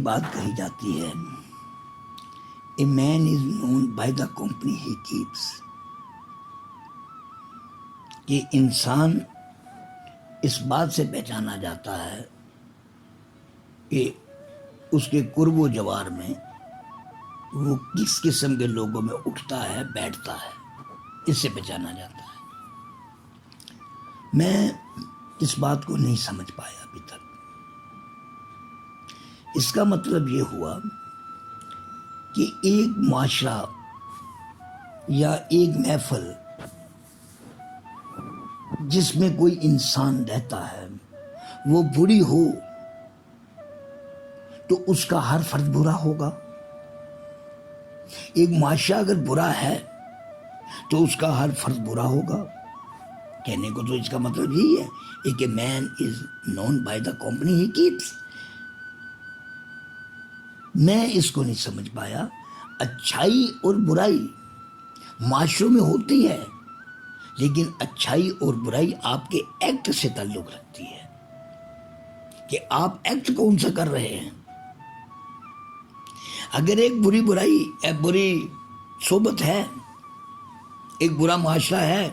بات کہی جاتی ہے، a man is known by the company he keeps, کہ انسان اس بات سے پہچانا جاتا ہے کہ اس کے قرب و جوار میں وہ کس قسم کے لوگوں میں اٹھتا ہے بیٹھتا ہے، اس سے پہچانا جاتا ہے۔ میں اس بات کو نہیں سمجھ پایا ابھی تک۔ اس کا مطلب یہ ہوا کہ ایک معاشرہ یا ایک محفل جس میں کوئی انسان رہتا ہے وہ بری ہو تو اس کا ہر فرد برا ہوگا۔ ایک معاشرہ اگر برا ہے تو اس کا ہر فرد برا ہوگا۔ کہنے کو تو اس کا مطلب یہی ہے کہ man is known by the company he keeps. میں اس کو نہیں سمجھ پایا۔ اچھائی اور برائی معاشروں میں ہوتی ہے، لیکن اچھائی اور برائی آپ کے ایکٹ سے تعلق رکھتی ہے کہ آپ ایکٹ کون سا کر رہے ہیں۔ اگر ایک بری صحبت ہے، ایک برا معاشرہ ہے،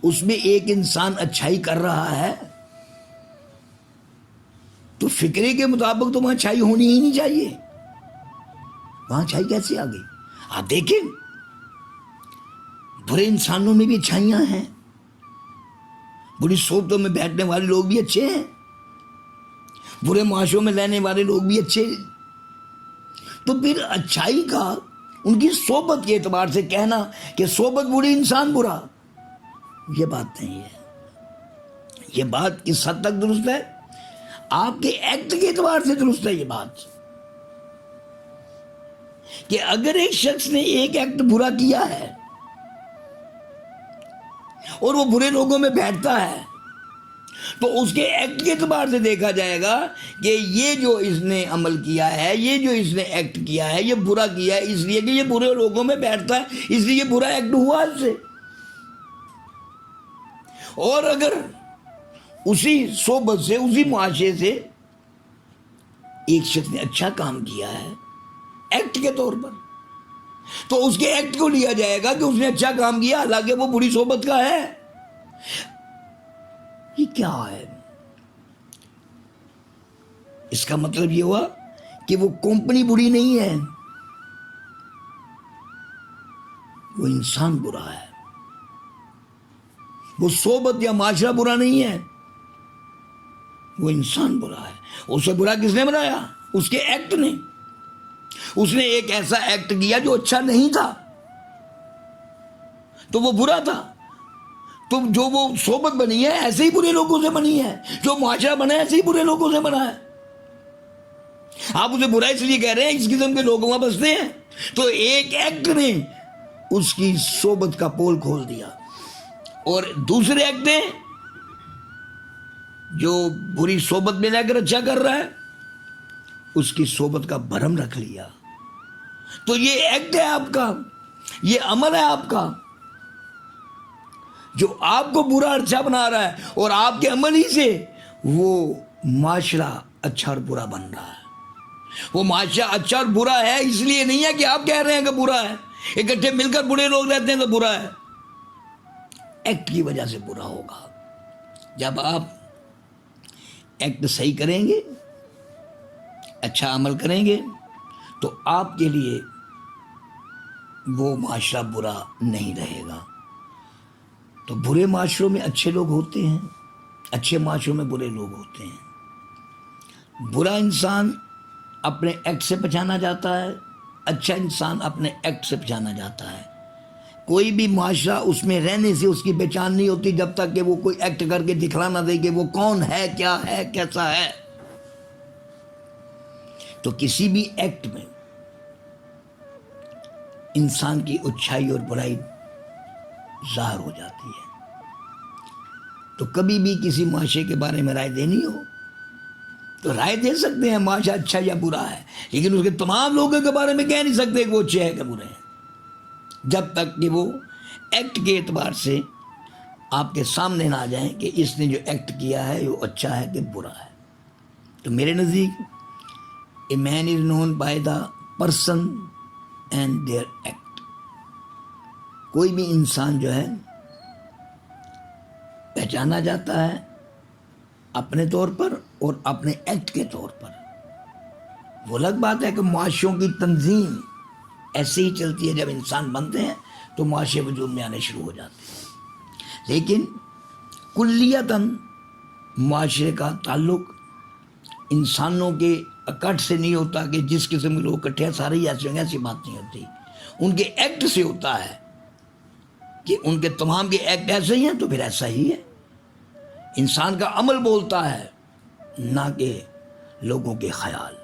اس میں ایک انسان اچھائی کر رہا ہے تو فکرے کے مطابق تو وہاں اچھائی ہونی ہی نہیں چاہیے۔ وہاں اچھائی کیسے آ گئی؟ آپ دیکھیں، برے انسانوں میں بھی اچھائیاں ہیں، بری صحبتوں میں بیٹھنے والے لوگ بھی اچھے ہیں، برے معاشروں میں رہنے والے لوگ بھی اچھے ہیں۔ تو پھر اچھائی کا ان کی صحبت کے اعتبار سے کہنا کہ صحبت بری انسان برا، یہ بات نہیں ہے۔ یہ بات کس حد تک درست ہے؟ آپ کے ایکٹ کے اعتبار سے درست ہے یہ بات، کہ اگر ایک شخص نے ایک ایکٹ برا کیا ہے اور وہ برے لوگوں میں بیٹھتا ہے تو اس کے ایکٹ کے اعتبار سے دیکھا جائے گا کہ یہ جو اس نے عمل کیا ہے، یہ جو اس نے ایکٹ کیا ہے، یہ برا کیا ہے اس لیے کہ یہ برے لوگوں میں بیٹھتا ہے، اس لیے یہ برا ایکٹ ہوا اس سے۔ اور اگر اسی صحبت سے، اسی معاشرے سے ایک شخص نے اچھا کام کیا ہے ایکٹ کے طور پر، تو اس کے ایکٹ کو لیا جائے گا کہ اس نے اچھا کام کیا حالانکہ وہ بری صحبت کا ہے۔ یہ کیا ہے؟ اس کا مطلب یہ ہوا کہ وہ کمپنی بری نہیں ہے، وہ انسان برا ہے۔ وہ صحبت یا معاشرہ برا نہیں ہے، وہ انسان برا ہے۔ اسے برا کس نے بنایا؟ اس کے ایکٹ نے۔ اس نے ایک ایسا ایکٹ کیا جو اچھا نہیں تھا تو وہ برا تھا۔ تو جو وہ صحبت بنی ہے ایسے ہی برے لوگوں سے بنی ہے، جو معاشرہ بنا ہے ایسے ہی برے لوگوں سے بنا ہے۔ آپ اسے برا اس لیے کہہ رہے ہیں اس قسم کے لوگ وہاں بستے ہیں، تو ایک ایکٹ نے اس کی صحبت کا پول کھول دیا، اور دوسرے ایکٹ نے جو بری صحبت میں رہ کر اچھا کر رہا ہے اس کی صحبت کا بھرم رکھ لیا۔ تو یہ ایکٹ ہے آپ کا، یہ عمل ہے آپ کا جو آپ کو برا اچھا بنا رہا ہے، اور آپ کے عمل ہی سے وہ معاشرہ اچھا اور برا بن رہا ہے۔ وہ معاشرہ اچھا اور برا ہے اس لیے نہیں ہے کہ آپ کہہ رہے ہیں کہ برا ہے، اکٹھے مل کر برے لوگ رہتے ہیں تو برا ہے، ایکٹ کی وجہ سے برا ہوگا۔ جب آپ ایکٹ صحیح کریں گے، اچھا عمل کریں گے، تو آپ کے لیے وہ معاشرہ برا نہیں رہے گا۔ تو برے معاشروں میں اچھے لوگ ہوتے ہیں، اچھے معاشروں میں برے لوگ ہوتے ہیں۔ برا انسان اپنے ایکٹ سے پہچانا جاتا ہے، اچھا انسان اپنے ایکٹ سے پہچانا جاتا ہے۔ کوئی بھی معاشرہ اس میں رہنے سے اس کی پہچان نہیں ہوتی جب تک کہ وہ کوئی ایکٹ کر کے دکھلا نہ دے کہ وہ کون ہے، کیا ہے، کیسا ہے۔ تو کسی بھی ایکٹ میں انسان کی اچھائی اور برائی ظاہر ہو جاتی ہے۔ تو کبھی بھی کسی معاشرے کے بارے میں رائے دینی ہو تو رائے دے سکتے ہیں معاشرہ اچھا یا برا ہے، لیکن اس کے تمام لوگوں کے بارے میں کہہ نہیں سکتے کہ وہ اچھے ہیں کہ برے ہیں، جب تک کہ وہ ایکٹ کے اعتبار سے آپ کے سامنے نہ آ جائیں کہ اس نے جو ایکٹ کیا ہے وہ اچھا ہے کہ برا ہے۔ تو میرے نزدیک A man is known by the person and their act. کوئی بھی انسان جو ہے پہچانا جاتا ہے اپنے طور پر اور اپنے ایکٹ کے طور پر. وہ الگ بات ہے کہ معاشروں کی تنظیم ایسے ہی چلتی ہے، جب انسان بنتے ہیں تو معاشرے وجود میں آنے شروع ہو جاتے ہیں، لیکن کلیتاً معاشرے کا تعلق انسانوں کے اکٹھ سے نہیں ہوتا کہ جس قسم کے لوگ اکٹھے ہیں سارے ہی ایسے ہوں گے، ایسی بات نہیں ہوتی. ان کے ایکٹ سے ہوتا ہے کہ ان کے تمام کے ایکٹ ایسے ہی ہیں تو پھر ایسا ہی ہے. انسان کا عمل بولتا ہے، نہ کہ لوگوں کے خیال.